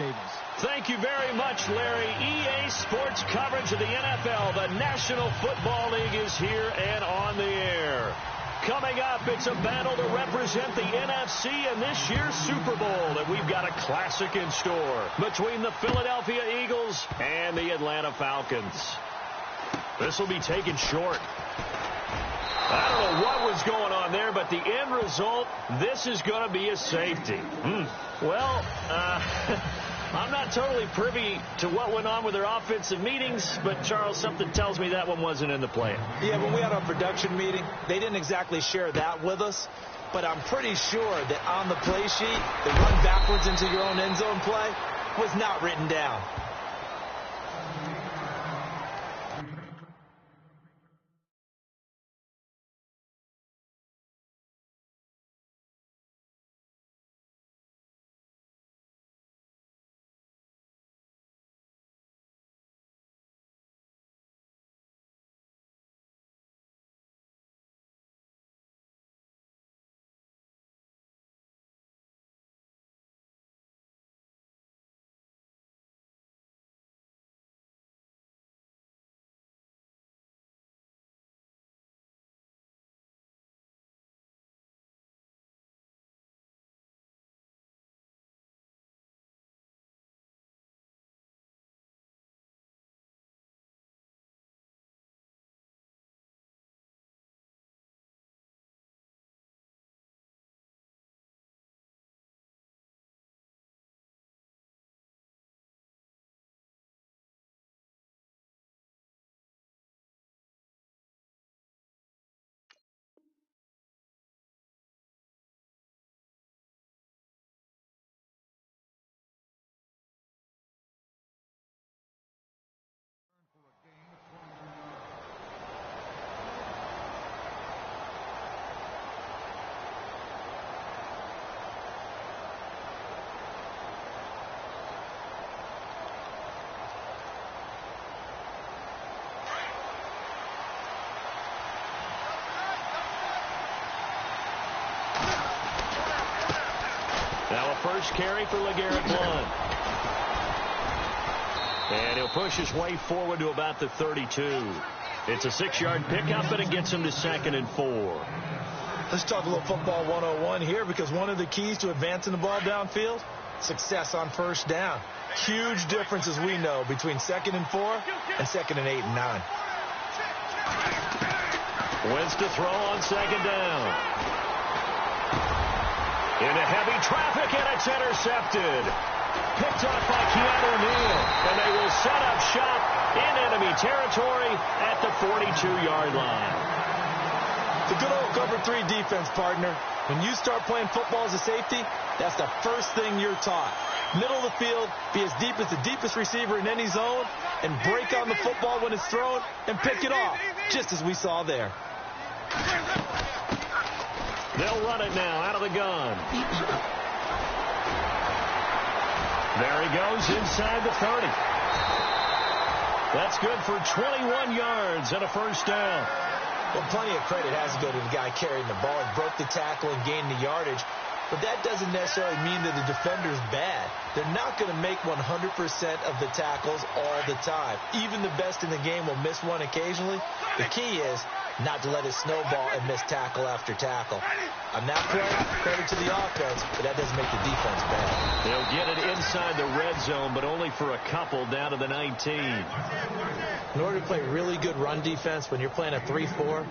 Davis. Thank you very much, Larry. EA Sports coverage of the NFL. The National Football League is here and on the air. Coming up, it's a battle to represent the NFC in this year's Super Bowl, and we've got a classic in store between the Philadelphia Eagles and the Atlanta Falcons. This will be taken short. I don't know what was going on there, but the end result, this is going to be a safety. Well, I'm not totally privy to what went on with their offensive meetings, but, Charles, something tells me that one wasn't in the plan. Yeah, when we had our production meeting, they didn't exactly share that with us, but I'm pretty sure that on the play sheet, the run backwards into your own end zone play was not written down. Now a first carry for LeGarrette Blount. And he'll push his way forward to about the 32. It's a 6-yard pickup, and it gets him to 2nd and 4. Let's talk a little football 101 here, because one of the keys to advancing the ball downfield, success on first down. Huge difference, as we know, between 2nd and 4 and 2nd and 8 and 9. Wentz to throw on 2nd down. Into heavy traffic, and it's intercepted. Picked off by Keanu Neal, and they will set up shop in enemy territory at the 42-yard line. The good old cover 3 defense, partner. When you start playing football as a safety, that's the first thing you're taught. Middle of the field, be as deep as the deepest receiver in any zone, and break on the football when it's thrown and pick it off, just as we saw there. They'll run it now out of the gun. There he goes inside the 30. That's good for 21 yards and a first down. Well, plenty of credit has to go to the guy carrying the ball. He broke the tackle and gained the yardage. But that doesn't necessarily mean that the defender's bad. They're not going to make 100% of the tackles all the time. Even the best in the game will miss one occasionally. The key is not to let it snowball and miss tackle after tackle. On that play, credit to the offense, but that doesn't make the defense bad. They'll get it inside the red zone, but only for a couple down to the 19. In order to play really good run defense when you're playing a 3-4,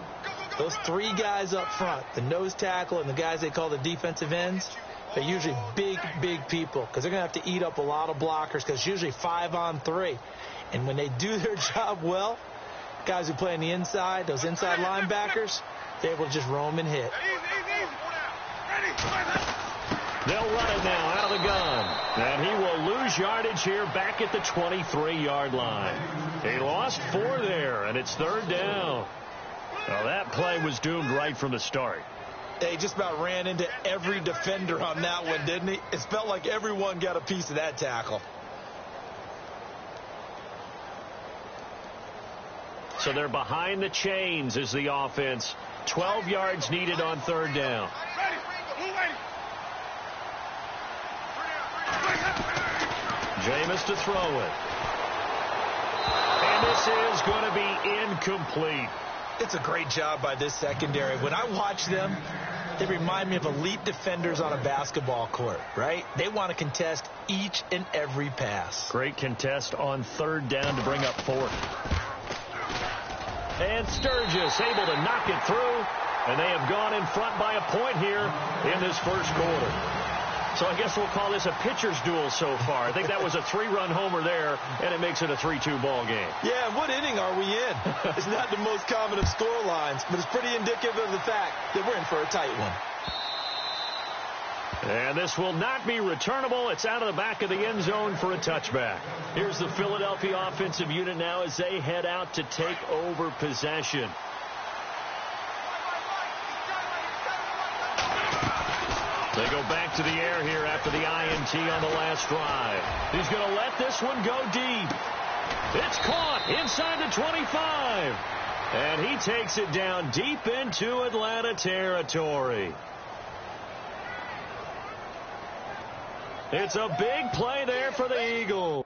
those 3 guys up front, the nose tackle and the guys they call the defensive ends, they're usually big, big people because they're going to have to eat up a lot of blockers because it's usually 5 on 3. And when they do their job well, guys who play on the inside, those inside linebackers, they're able to just roam and hit. They'll run it now out of the gun. And he will lose yardage here back at the 23-yard line. He lost 4 there, and it's 3rd down. Well, that play was doomed right from the start. They just about ran into every defender on that one, didn't he? It felt like everyone got a piece of that tackle. So they're behind the chains as the offense. 12 yards needed on 3rd down. Jameis to throw it. And this is going to be incomplete. It's a great job by this secondary. When I watch them, they remind me of elite defenders on a basketball court, right? They want to contest each and every pass. Great contest on third down to bring up fourth. And Sturgis able to knock it through. And they have gone in front by a point here in this first quarter. So I guess we'll call this a pitcher's duel so far. I think that was a 3-run homer there, and it makes it a 3-2 ball game. Yeah, and what inning are we in? It's not the most common of score lines, but it's pretty indicative of the fact that we're in for a tight one. And this will not be returnable. It's out of the back of the end zone for a touchback. Here's the Philadelphia offensive unit now as they head out to take over possession. They go back to the air here after the INT on the last drive. He's going to let this one go deep. It's caught inside the 25. And he takes it down deep into Atlanta territory. It's a big play there for the Eagles.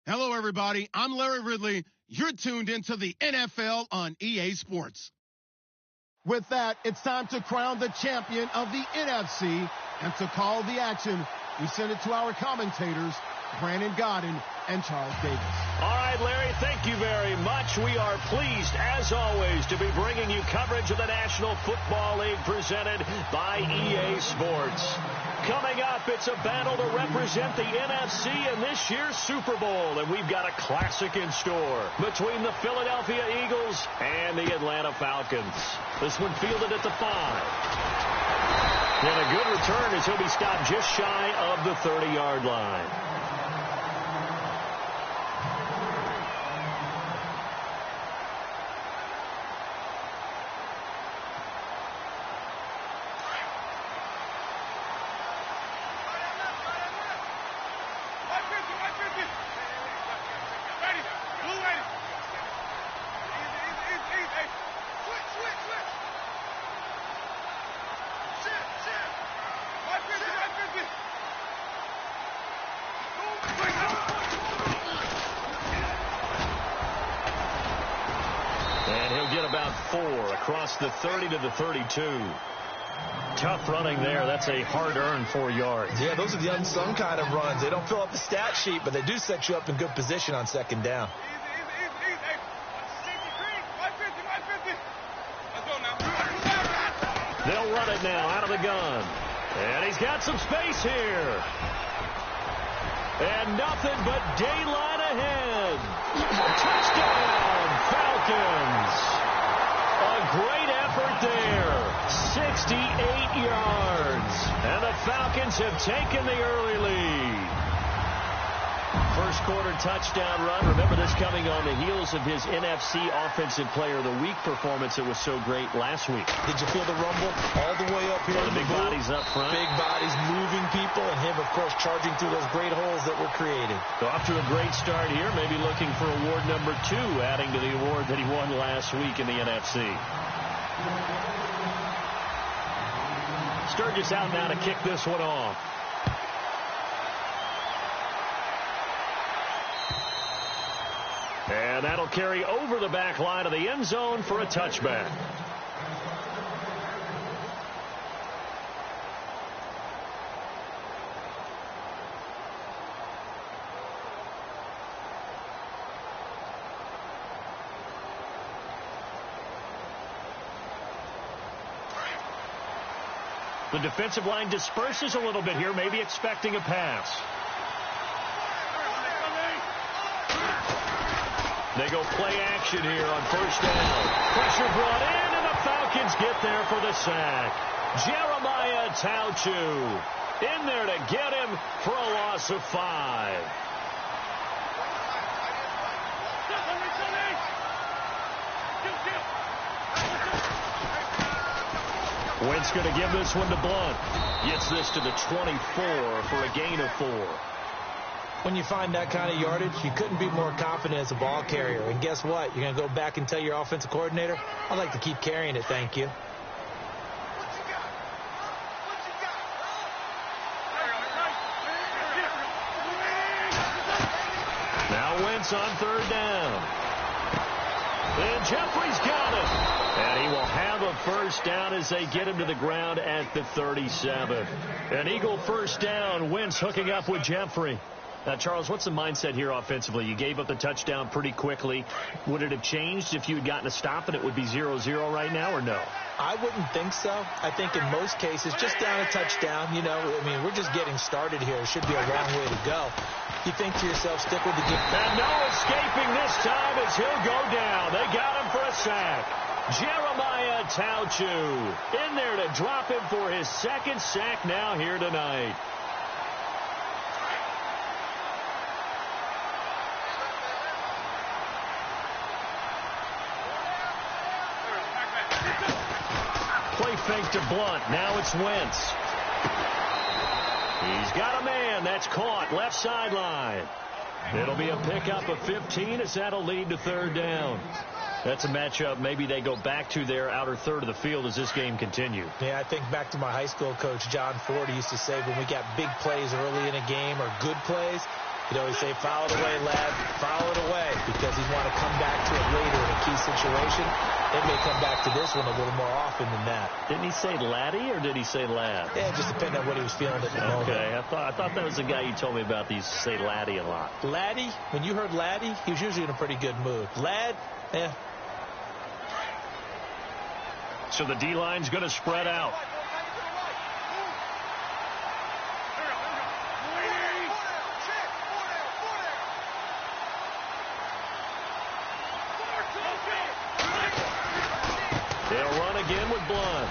Hello, everybody. I'm Larry Ridley. You're tuned into the NFL on EA Sports. With that, it's time to crown the champion of the NFC. And to call the action, we send it to our commentators, Brandon Godden and Charles Davis. All right, Larry, thank you very much. We are pleased, as always, to be bringing you coverage of the National Football League presented by EA Sports. Coming up, it's a battle to represent the NFC in this year's Super Bowl, and we've got a classic in store between the Philadelphia Eagles and the Atlanta Falcons. This one fielded at the 5. And a good return as he'll be stopped just shy of the 30-yard line. about 4 across the 30 to the 32. Tough running there. That's a hard-earned 4 yards. Yeah, those are the unsung kind of runs. They don't fill up the stat sheet, but they do set you up in good position on second down. They'll run it now out of the gun. And he's got some space here. And nothing but daylight ahead. Touchdown, Falcons. A great effort there. 68 yards. And the Falcons have taken the early lead. First quarter touchdown run. Remember this coming on the heels of his NFC Offensive Player of the Week performance. It was so great last week. Did you feel the rumble all the way up here? The big bodies up front. Big bodies moving people, and him, of course, charging through those great holes that were created. So off to a great start here. Maybe looking for award number 2, adding to the award that he won last week in the NFC. Sturgis out now to kick this one off. And that'll carry over the back line of the end zone for a touchback. The defensive line disperses a little bit here, maybe expecting a pass. They go play action here on first down. Pressure brought in, and the Falcons get there for the sack. Jeremiah Tauchu in there to get him for a loss of 5. Wentz going to give this one to Blunt. Gets this to the 24 for a gain of 4. When you find that kind of yardage, you couldn't be more confident as a ball carrier. And guess what? You're going to go back and tell your offensive coordinator, I'd like to keep carrying it, thank you. Now Wentz on third down. And Jeffrey's got it. And he will have a first down as they get him to the ground at the 37. An Eagle first down. Wentz hooking up with Jeffrey. Now, Charles, what's the mindset here offensively? You gave up the touchdown pretty quickly. Would it have changed if you had gotten a stop and it would be 0-0 right now, or no? I wouldn't think so. I think in most cases, just down a touchdown, you know, I mean, we're just getting started here. It should be a long way to go. You think to yourself, stick with the game. And no escaping this time as he'll go down. They got him for a sack. Jeremiah Tauchu in there to drop him for his second sack now here tonight. Play fake to Blunt. Now it's Wentz. He's got a man. That's caught. Left sideline. It'll be a pickup of 15 as that'll lead to third down. That's a matchup maybe they go back to their outer third of the field as this game continues. Yeah, I think back to my high school coach, John Ford. He used to say when we got big plays early in a game or good plays, he'd always say, foul it away, lad, foul it away, because he'd want to come back to it later in a key situation. They may come back to this one a little more often than that. Didn't he say laddie or did he say lad? Yeah, it just depended on what he was feeling at the moment. Okay, I thought that was the guy you told me about. He used to say laddie a lot. Laddie, when you heard laddie, he was usually in a pretty good mood. Lad, eh. So the D-line's going to spread out. They'll run again with Blunt.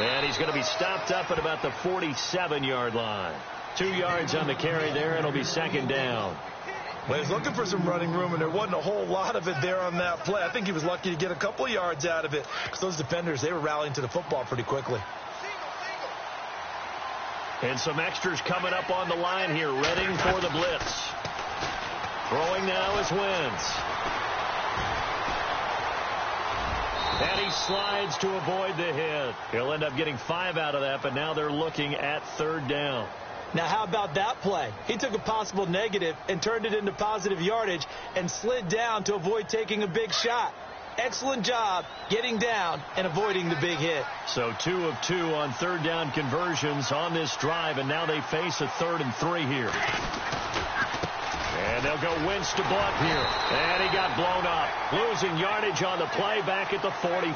And he's going to be stopped up at about the 47-yard line. 2 yards on the carry there, and it'll be second down. Well, he was looking for some running room, and there wasn't a whole lot of it there on that play. I think he was lucky to get a couple of yards out of it because those defenders, they were rallying to the football pretty quickly. And some extras coming up on the line here, readying for the blitz. Throwing now is Wentz. And he slides to avoid the hit. He'll end up getting 5 out of that, but now they're looking at third down. Now, how about that play? He took a possible negative and turned it into positive yardage and slid down to avoid taking a big shot. excellent job getting down and avoiding the big hit. So 2 of 2 on third down conversions on this drive, and now they face a 3rd and 3 here. And they'll go Wentz to Blunt here. And he got blown up. Losing yardage on the play back at the 44.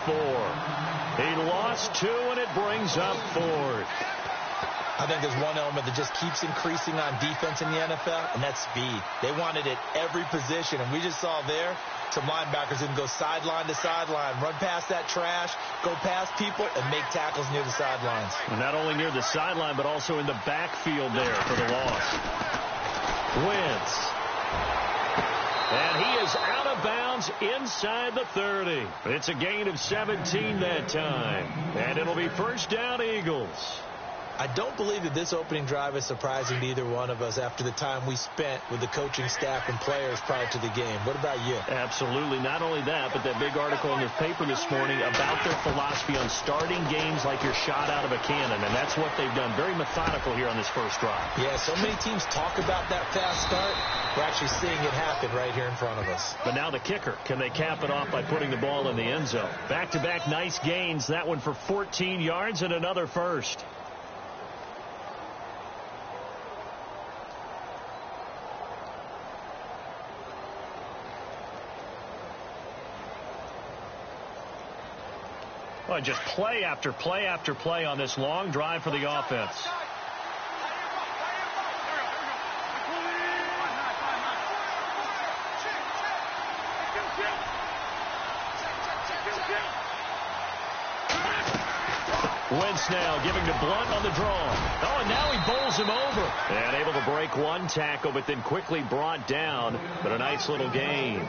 He lost 2, and it brings up 4th. I think there's one element that just keeps increasing on defense in the NFL, and that's speed. They want it at every position, and we just saw there some linebackers who can go sideline to sideline, run past that trash, go past people, and make tackles near the sidelines. And not only near the sideline, but also in the backfield there for the loss. Wentz. And he is out of bounds inside the 30. It's a gain of 17 that time. And it'll be first down, Eagles. I don't believe that this opening drive is surprising to either one of us after the time we spent with the coaching staff and players prior to the game. What about you? Absolutely. Not only that, but that big article in the paper this morning about their philosophy on starting games like you're shot out of a cannon, and that's what they've done. Very methodical here on this first drive. Yeah, so many teams talk about that fast start. We're actually seeing it happen right here in front of us. But now the kicker. Can they cap it off by putting the ball in the end zone? Back-to-back nice gains. That one for 14 yards and another first. Well, just play after play after play on this long drive for the offense. Wentz now giving to Blunt on the draw. Oh, and now he bowls him over. And able to break one tackle, but then quickly brought down. But a nice little gain.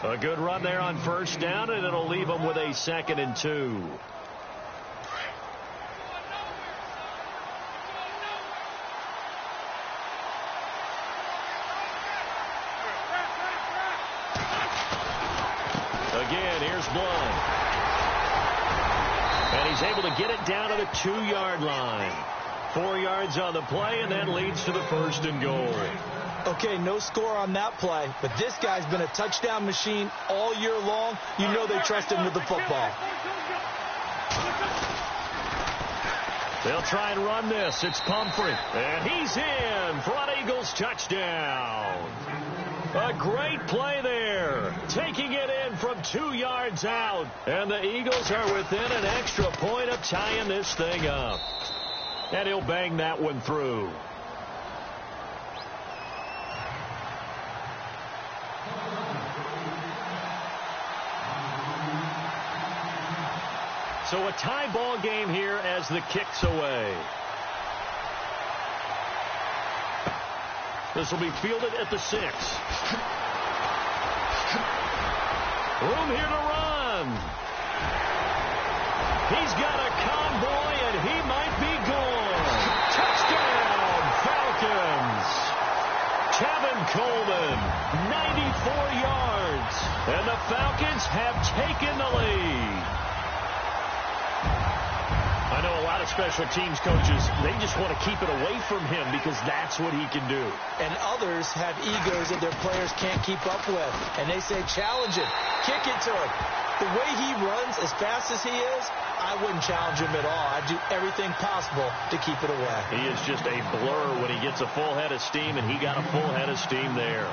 A good run there on first down, and it'll leave them with a 2nd and 2. Again, here's Blunt. And he's able to get it down to the 2-yard line. 4 yards on the play, and that leads to the 1st and goal. Okay, no score on that play, but this guy's been a touchdown machine all year long. You know they trust him with the football. They'll try and run this. It's Pumphrey. And he's in for an Eagles touchdown. A great play there. Taking it in from 2 yards out. And the Eagles are within an extra point of tying this thing up. And he'll bang that one through. So a tie ball game here as the kick's away. This will be fielded at the 6. Room here to run. He's got a convoy, and he might be gone. Touchdown, Falcons. Kevin Coleman, 94 yards. And the Falcons have taken the lead. I know a lot of special teams coaches, they just want to keep it away from him because that's what he can do. And others have egos that their players can't keep up with. And they say, challenge him, kick it to him. The way he runs as fast as he is, I wouldn't challenge him at all. I'd do everything possible to keep it away. He is just a blur when he gets a full head of steam, and he got a full head of steam there.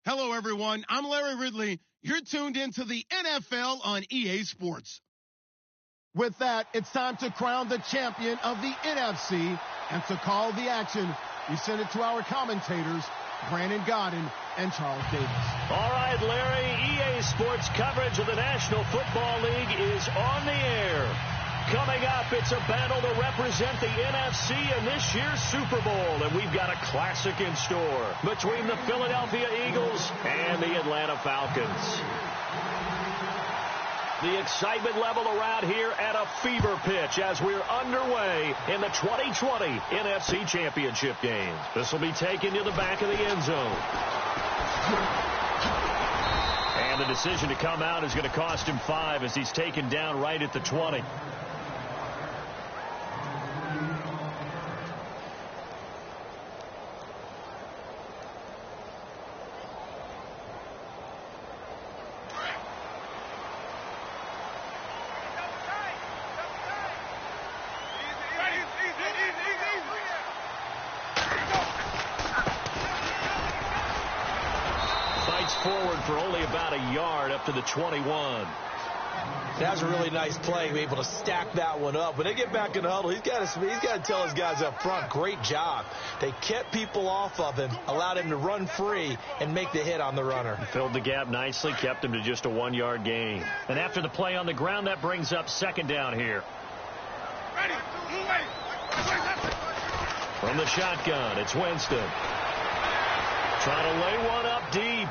Hello, everyone. I'm Larry Ridley. You're tuned into the NFL on EA Sports. With that, it's time to crown the champion of the NFC. And to call the action, we send it to our commentators, Brandon Godden and Charles Davis. All right, Larry, EA Sports coverage of the National Football League is on the air. Coming up, it's a battle to represent the NFC in this year's Super Bowl, and we've got a classic in store between the Philadelphia Eagles and the Atlanta Falcons. The excitement level around here at a fever pitch as we're underway in the 2020 NFC Championship games. This will be taken to the back of the end zone. And the decision to come out is going to cost him 5 as he's taken down right at the 20. Forward for only about a yard up to the 21. That was a really nice play, be able to stack that one up. When they get back in the huddle, he's got to tell his guys up front, great job. They kept people off of him, allowed him to run free and make the hit on the runner. Filled the gap nicely, kept him to just a 1-yard gain. And after the play on the ground, that brings up second down here. From the shotgun, it's Winston. Trying to lay one up deep.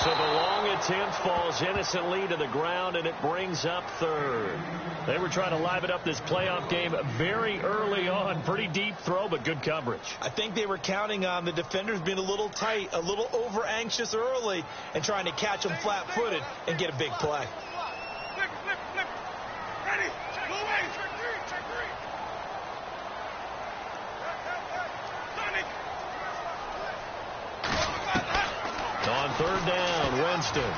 So the long attempt falls innocently to the ground, and it brings up third. They were trying to liven up this playoff game very early on. Pretty deep throw, but good coverage. I think they were counting on the defenders being a little tight, a little over-anxious early, and trying to catch them flat-footed and get a big play. On third down, Winston.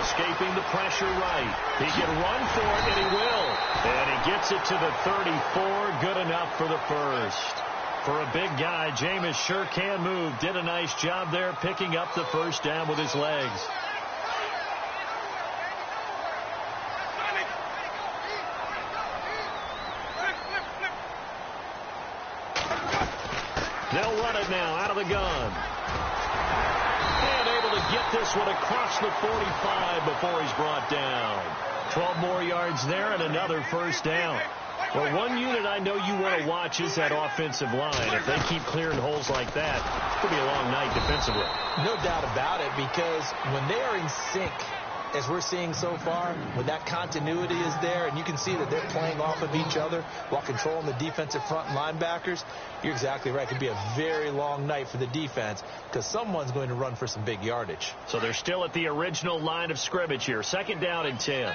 Escaping the pressure right. He can run for it, and he will. And he gets it to the 34. Good enough for the first. For a big guy, Jameis sure can move. Did a nice job there picking up the first down with his legs. They'll run it now out of the gun. Get this one across the 45 before he's brought down. 12 more yards there and another first down. Well, one unit I know you want to watch is that offensive line. If they keep clearing holes like that, it's going to be a long night defensively. No doubt about it, because when they are in sync, as we're seeing so far, when that continuity is there and you can see that they're playing off of each other while controlling the defensive front linebackers, you're exactly right. It could be a very long night for the defense because someone's going to run for some big yardage. So they're still at the original line of scrimmage here. Second down and 10.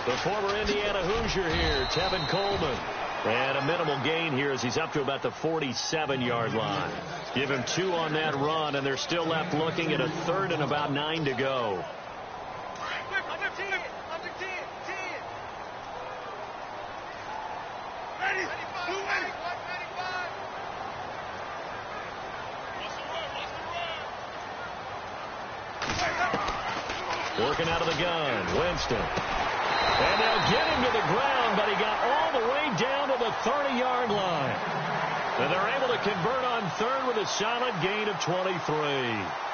The former Indiana Hoosier here, Tevin Coleman. And a minimal gain here as he's up to about the 47-yard line. Give him 2 on that run, and they're still left looking at a third and about 9 to go. Working out of the gun, Winston. And they'll get him to the ground, but he got all the way down to the 30-yard line. And they're able to convert on third with a solid gain of 23.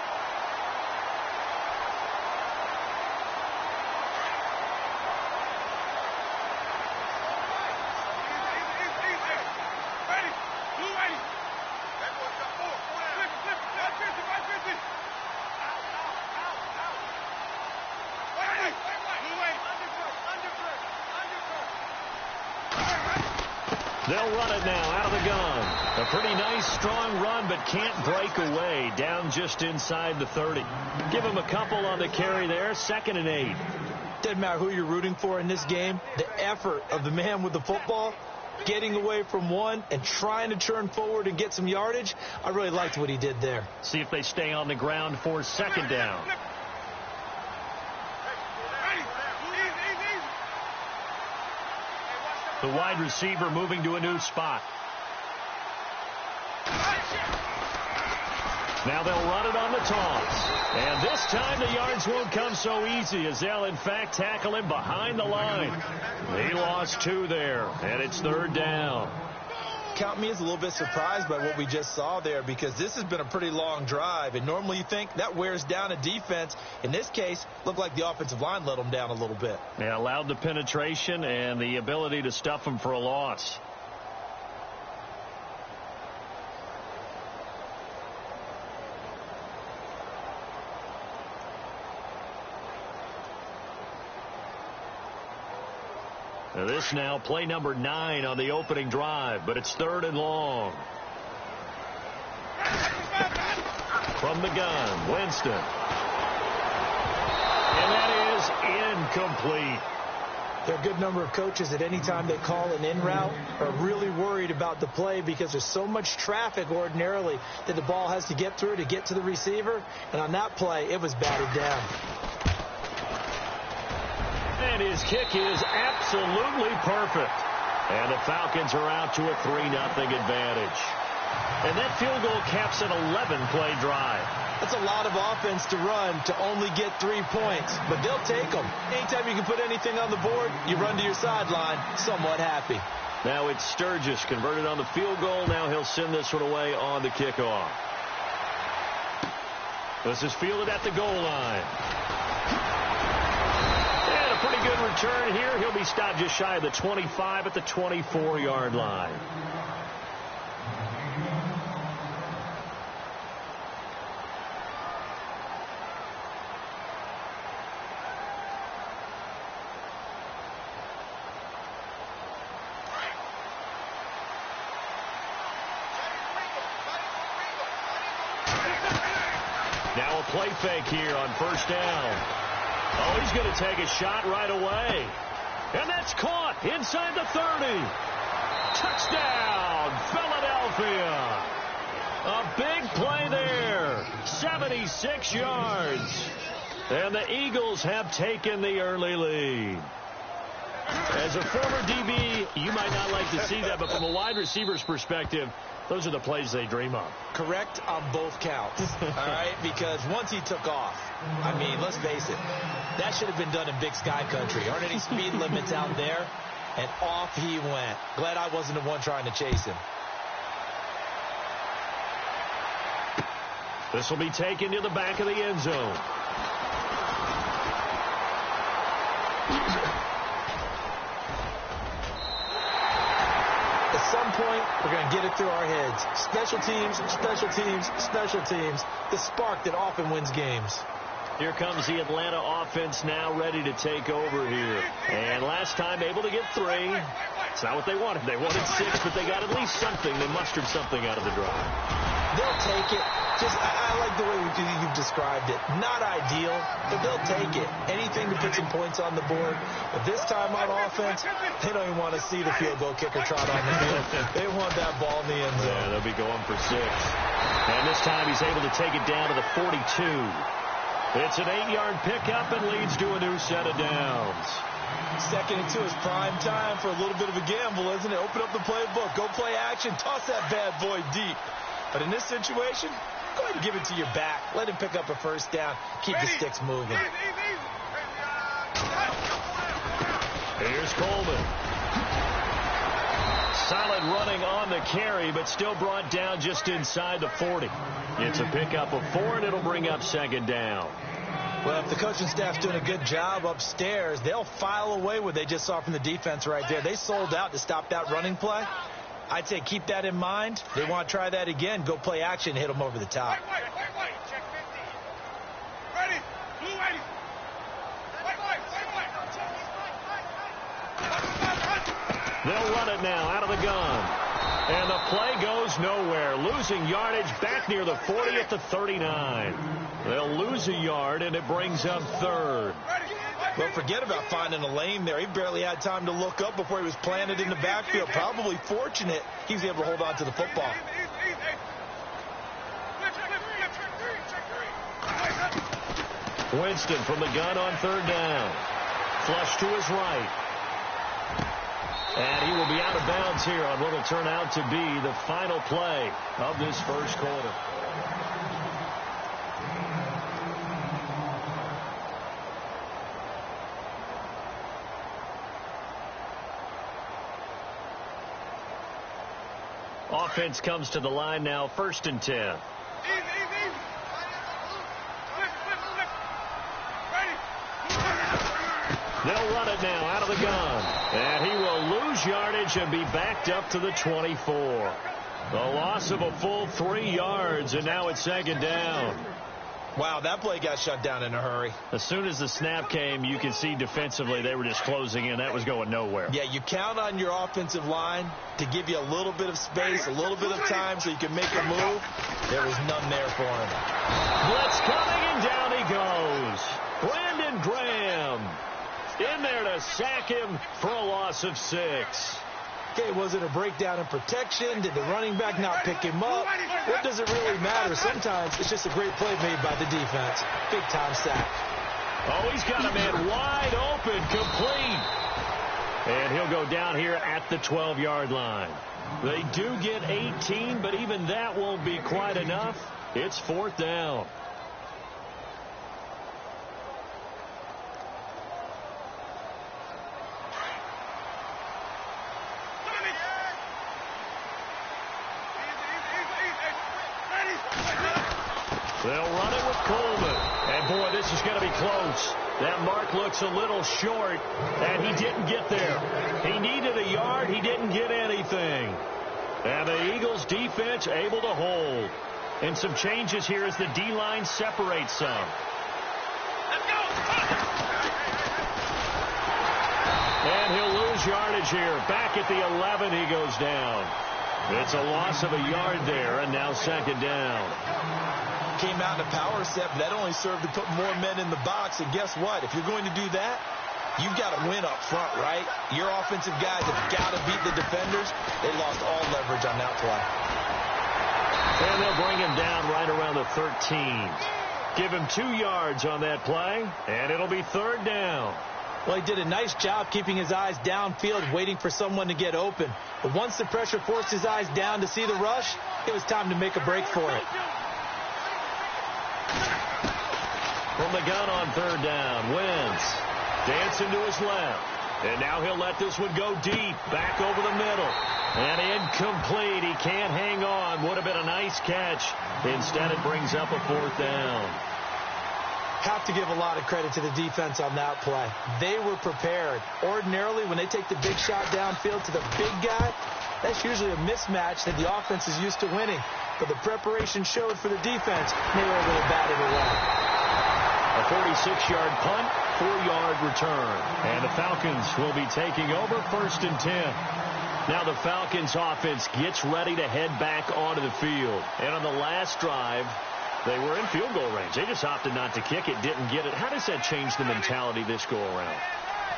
They'll run it now out of the gun. A pretty nice, strong run, but can't break away. Down just inside the 30. Give him a couple on the carry there. 2nd and 8. Doesn't matter who you're rooting for in this game. The effort of the man with the football, getting away from one and trying to turn forward and get some yardage. I really liked what he did there. See if they stay on the ground for second down. The wide receiver moving to a new spot. Now they'll run it on the toss. And this time the yards won't come so easy as they'll, in fact, tackle him behind the line. He lost 2 there, and it's 3rd down. Count me as a little bit surprised by what we just saw there, because this has been a pretty long drive, and normally you think that wears down a defense. In this case, looked like the offensive line let them down a little bit. Yeah, allowed the penetration and the ability to stuff them for a loss. Now this now play number 9 on the opening drive, but it's 3rd and long. From the gun, Winston. And that is incomplete. There are a good number of coaches at any time they call an in route are really worried about the play because there's so much traffic ordinarily that the ball has to get through to get to the receiver. And on that play, it was batted down. And his kick is absolutely perfect. And the Falcons are out to a 3-0 advantage. And that field goal caps an 11-play drive. That's a lot of offense to run to only get 3 points, but they'll take them. Anytime you can put anything on the board, you run to your sideline somewhat happy. Now it's Sturgis converted on the field goal. Now he'll send this one away on the kickoff. This is fielded at the goal line. And a pretty good return here. He'll be stopped just shy of the 25 at the 24-yard line. Now a play fake here on 1st down. Oh, he's going to take a shot right away. And that's caught inside the 30. Touchdown, Philadelphia. A big play there. 76 yards. And the Eagles have taken the early lead. As a former DB, you might not like to see that, but from a wide receiver's perspective, those are the plays they dream of. Correct on both counts, all right? Because once he took off, I mean, let's face it, that should have been done in Big Sky Country. Aren't any speed limits out there? And off he went. Glad I wasn't the one trying to chase him. This will be taken to the back of the end zone. At some point, we're going to get it through our heads. Special teams, special teams, special teams. The spark that often wins games. Here comes the Atlanta offense now ready to take over here. And last time able to get 3. It's not what they wanted. They wanted 6, but they got at least something. They mustered something out of the drive. They'll take it. I like the way you've described it. Not ideal, but they'll take it. Anything to put some points on the board. But this time on offense, they don't even want to see the field goal kicker trot on the field. They want that ball in the end zone. Yeah, they'll be going for 6. And this time he's able to take it down to the 42. It's an 8-yard pickup and leads to a new set of downs. 2nd and 2 is prime time for a little bit of a gamble, isn't it? Open up the playbook. Go play action. Toss that bad boy deep. But in this situation, go ahead and give it to your back. Let him pick up a 1st down. Keep the sticks moving. Here's Coleman. Solid running on the carry, but still brought down just inside the 40. It's a pickup of 4, and it'll bring up 2nd down. Well, if the coaching staff's doing a good job upstairs, they'll file away what they just saw from the defense right there. They sold out to stop that running play. I'd say keep that in mind. They want to try that again. Go play action, hit them over the top. They'll run it now out of the gun. And the play goes nowhere. Losing yardage back near the 40 at the 39. They'll lose a yard, and it brings up 3rd. Well, forget about finding a lane there. He barely had time to look up before he was planted in the backfield. Probably fortunate he was able to hold on to the football. Winston from the gun on 3rd down. Flush to his right. And he will be out of bounds here on what will turn out to be the final play of this first quarter. Offense comes to the line now, 1st and 10. They'll run it now out of the gun. And he will lose yardage and be backed up to the 24. A loss of a full 3 yards, and now it's 2nd down. Wow, that play got shut down in a hurry. As soon as the snap came, you could see defensively they were just closing in. That was going nowhere. Yeah, you count on your offensive line to give you a little bit of space, a little bit of time so you can make a move. There was none there for him. Blitz coming, and down he goes. Brandon Graham in there to sack him for a loss of 6. Okay, was it a breakdown in protection? Did the running back not pick him up? What does it really matter? Sometimes it's just a great play made by the defense. Big-time sack. Oh, he's got a man wide open, complete. And he'll go down here at the 12-yard line. They do get 18, but even that won't be quite enough. It's 4th down. They'll run it with Coleman. And, boy, this is going to be close. That mark looks a little short, and he didn't get there. He needed a yard. He didn't get anything. And the Eagles defense able to hold. And some changes here as the D-line separates some. And he'll lose yardage here. Back at the 11, he goes down. It's a loss of a yard there, and now 2nd down. Came out in a power set, but that only served to put more men in the box. And guess what? If you're going to do that, you've got to win up front, right? Your offensive guys have got to beat the defenders. They lost all leverage on that play. And they'll bring him down right around the 13. Give him 2 yards on that play, and it'll be 3rd down. Well, he did a nice job keeping his eyes downfield, waiting for someone to get open. But once the pressure forced his eyes down to see the rush, it was time to make a break for it. From the gun on 3rd down, Wentz dancing to his left. And now he'll let this one go deep, back over the middle. And incomplete. He can't hang on. Would have been a nice catch. Instead, it brings up a 4th down. Have to give a lot of credit to the defense on that play. They were prepared. Ordinarily, when they take the big shot downfield to the big guy, that's usually a mismatch that the offense is used to winning. But the preparation showed for the defense, and they were able to bat it away. A 46-yard punt, 4-yard return. And the Falcons will be taking over 1st and 10. Now the Falcons offense gets ready to head back onto the field. And on the last drive, they were in field goal range. They just opted not to kick it, didn't get it. How does that change the mentality this go around?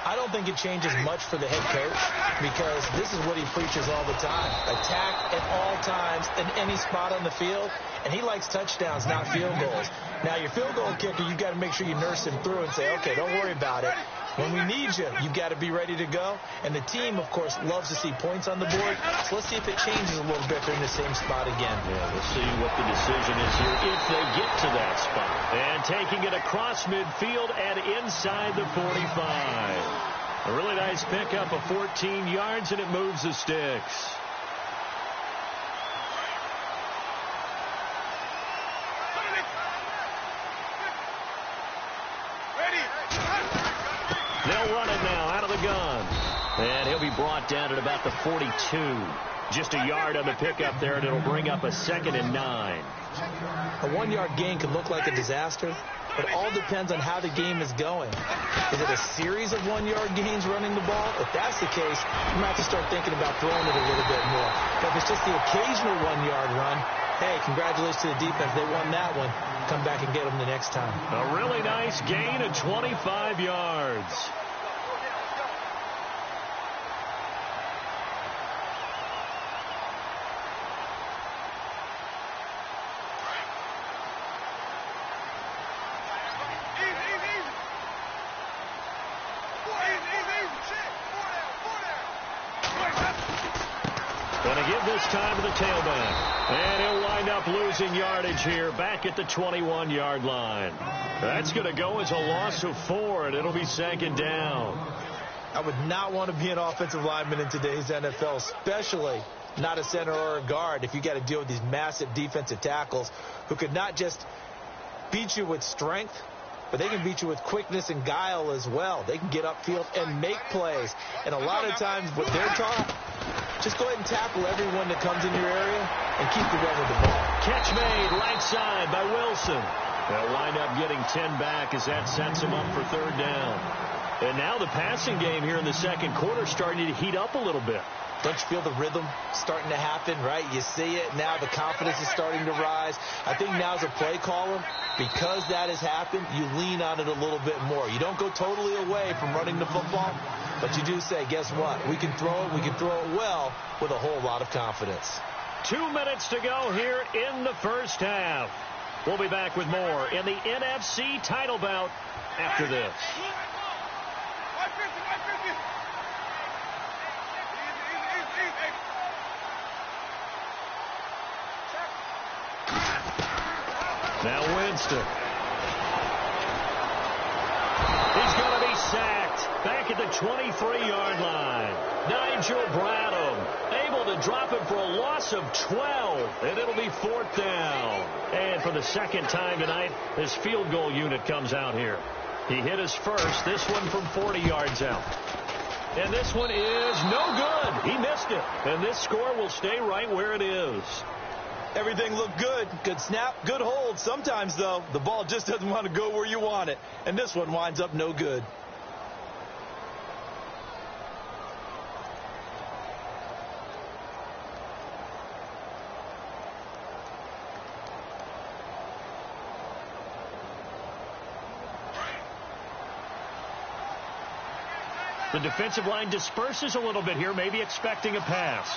I don't think it changes much for the head coach because this is what he preaches all the time. Attack at all times in any spot on the field, and he likes touchdowns, not field goals. Now, your field goal kicker, you've got to make sure you nurse him through and say, okay, don't worry about it. When we need you, you've got to be ready to go. And the team, of course, loves to see points on the board. So let's see if it changes a little bit. They're in the same spot again. Yeah, we'll see what the decision is here if they get to that spot. And taking it across midfield and inside the 45. A really nice pickup of 14 yards, and it moves the sticks. They'll run it now out of the gun. And he'll be brought down at about the 42. Just a yard on the pickup there, and it'll bring up a 2nd and 9. A 1-yard gain can look like a disaster, but it all depends on how the game is going. Is it a series of 1-yard gains running the ball? If that's the case, you might have to start thinking about throwing it a little bit more. But if it's just the occasional 1-yard run, hey, congratulations to the defense. They won that one. Come back and get them the next time. A really nice gain of 25 yards. Going to give this time to the tailback. And he'll wind up losing yardage here back at the 21-yard line. That's going to go as a loss of 4, and it'll be second down. I would not want to be an offensive lineman in today's NFL, especially not a center or a guard, if you got to deal with these massive defensive tackles who could not just beat you with strength, but they can beat you with quickness and guile as well. They can get upfield and make plays. And a lot of times what they're taught, just go ahead and tackle everyone that comes in your area and keep the run of the ball. Catch made right side by Wilson. They'll wind up getting 10 back as that sets them up for third down. And now the passing game here in the second quarter starting to heat up a little bit. Don't you feel the rhythm starting to happen, right? You see it now. The confidence is starting to rise. I think now as a play caller, because that has happened, you lean on it a little bit more. You don't go totally away from running the football, but you do say, guess what? We can throw it. We can throw it well with a whole lot of confidence. 2 minutes to go here in the first half. We'll be back with more in the NFC title bout after this. Now Winston. He's going to be sacked back at the 23-yard line. Nigel Bradham able to drop him for a loss of 12, and it'll be fourth down. And for the second time tonight, his field goal unit comes out here. He hit his first, this one from 40 yards out. And this one is no good. He missed it. And this score will stay right where it is. Everything looked good. Good snap, good hold. Sometimes, though, the ball just doesn't want to go where you want it. And this one winds up no good. The defensive line disperses a little bit here, maybe expecting a pass.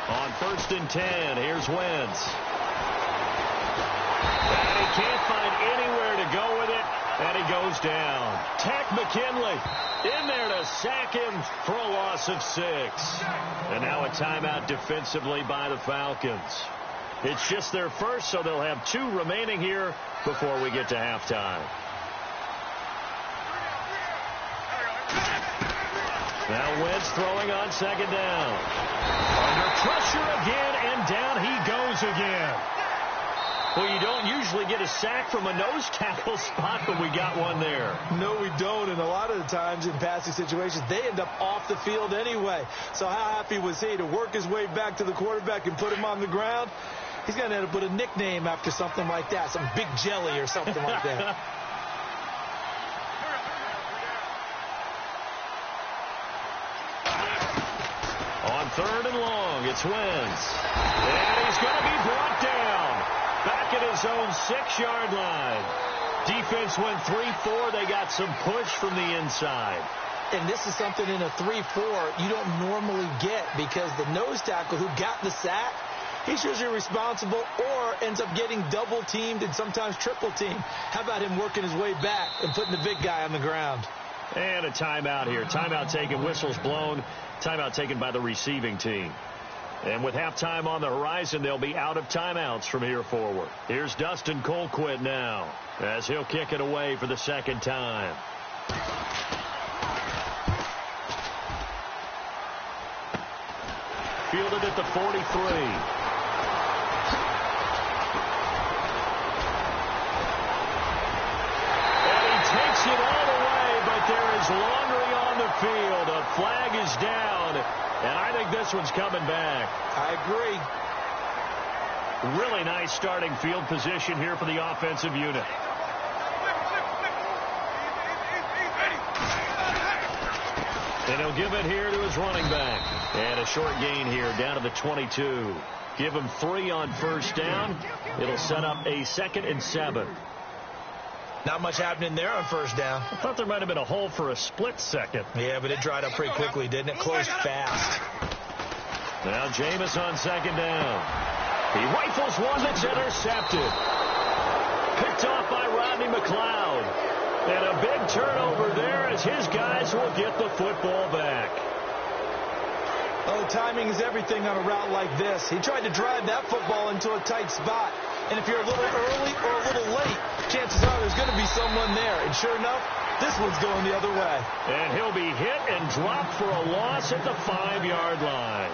On 1st and 10, here's Wentz. And he can't find anywhere to go with it, and he goes down. Tack McKinley in there to sack him for a loss of 6. And now a timeout defensively by the Falcons. It's just their first, so they'll have 2 remaining here before we get to halftime. Now Wentz throwing on second down. Under pressure again, and down he goes again. Well, you don't usually get a sack from a nose tackle spot, but we got one there. No, we don't, and a lot of the times in passing situations, they end up off the field anyway. So how happy was he to work his way back to the quarterback and put him on the ground? He's going to end up with a nickname after something like that, some Big Jelly or something like that. On 3rd and long, it's Wentz. And he's going to be brought down back at his own 6-yard line. Defense went 3-4. They got some push from the inside. And this is something in a 3-4 you don't normally get, because the nose tackle who got the sack, he's usually responsible or ends up getting double-teamed and sometimes triple-teamed. How about him working his way back and putting the big guy on the ground? And a timeout here. Timeout taken, whistles blown. Timeout taken by the receiving team. And with halftime on the horizon, they'll be out of timeouts from here forward. Here's Dustin Colquitt now as he'll kick it away for the second time. Fielded at the 43. Takes it all the way, but there is laundry on the field. A flag is down, and I think this one's coming back. I agree. Really nice starting field position here for the offensive unit. And he'll give it here to his running back. And a short gain here down to the 22. Give him 3 on first down. It'll set up a 2nd and 7. Not much happening there on first down. I thought there might have been a hole for a split second. Yeah, but it dried up pretty quickly, didn't it? Closed fast. Now Jameis on second down. He rifles one that's intercepted. Picked off by Rodney McLeod. And a big turnover there as his guys will get the football back. Oh, timing is everything on a route like this. He tried to drive that football into a tight spot. And if you're a little early or a little late, chances are there's going to be someone there. And sure enough, this one's going the other way. And he'll be hit and dropped for a loss at the 5-yard line.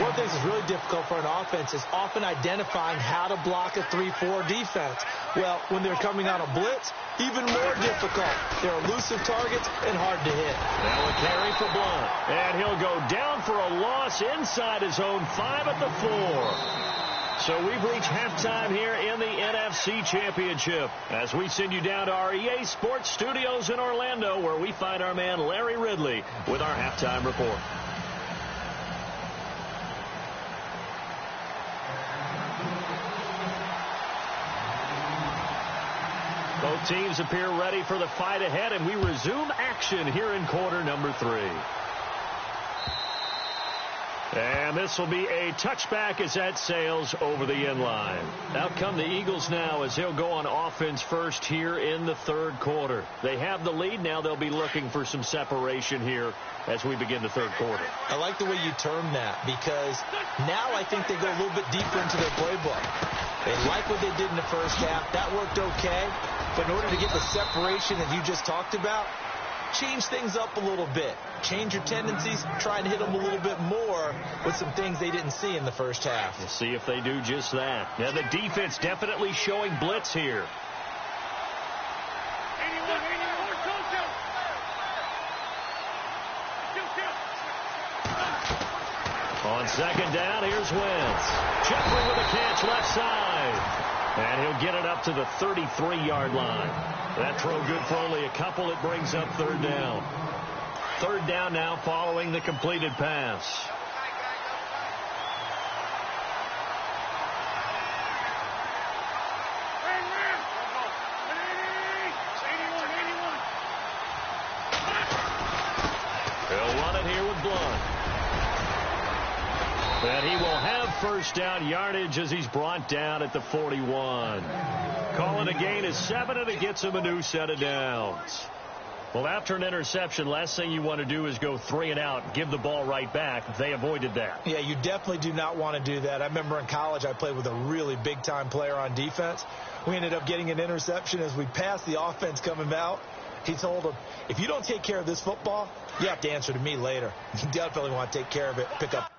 One of the things that's really difficult for an offense is often identifying how to block a 3-4 defense. Well, when they're coming on a blitz, even more difficult. They're elusive targets and hard to hit. Now a carry for Blunt. And he'll go down for a loss inside his own 5 at the 4. So we've reached halftime here in the NFC Championship as we send you down to our EA Sports Studios in Orlando, where we find our man Larry Ridley with our halftime report. Both teams appear ready for the fight ahead, and we resume action here in quarter number 3. And this will be a touchback as that sails over the end line. Out come the Eagles now as they'll go on offense first here in the third quarter. They have the lead. Now they'll be looking for some separation here as we begin the third quarter. I like the way you term that, because now I think they go a little bit deeper into their playbook. They like what they did in the first half. That worked okay. But in order to get the separation that you just talked about, change things up a little bit. Change your tendencies. Try and hit them a little bit more with some things they didn't see in the first half. We'll see if they do just that. Now the defense definitely showing blitz here. On second down, here's Wentz. Jeffrey with a catch left side. And he'll get it up to the 33-yard line. That throw good for only a couple. It brings up third down. Third down now following the completed pass. He'll run it here with Blunt. And he will have first down yardage as he's brought down at the 41. Calling a gain of 7, and it gets him a new set of downs. Well, after an interception, last thing you want to do is go 3 and out, give the ball right back. They avoided that. Yeah, you definitely do not want to do that. I remember in college I played with a really big-time player on defense. We ended up getting an interception as we passed the offense coming out. He told him, if you don't take care of this football, you have to answer to me later. You definitely want to take care of it, pick up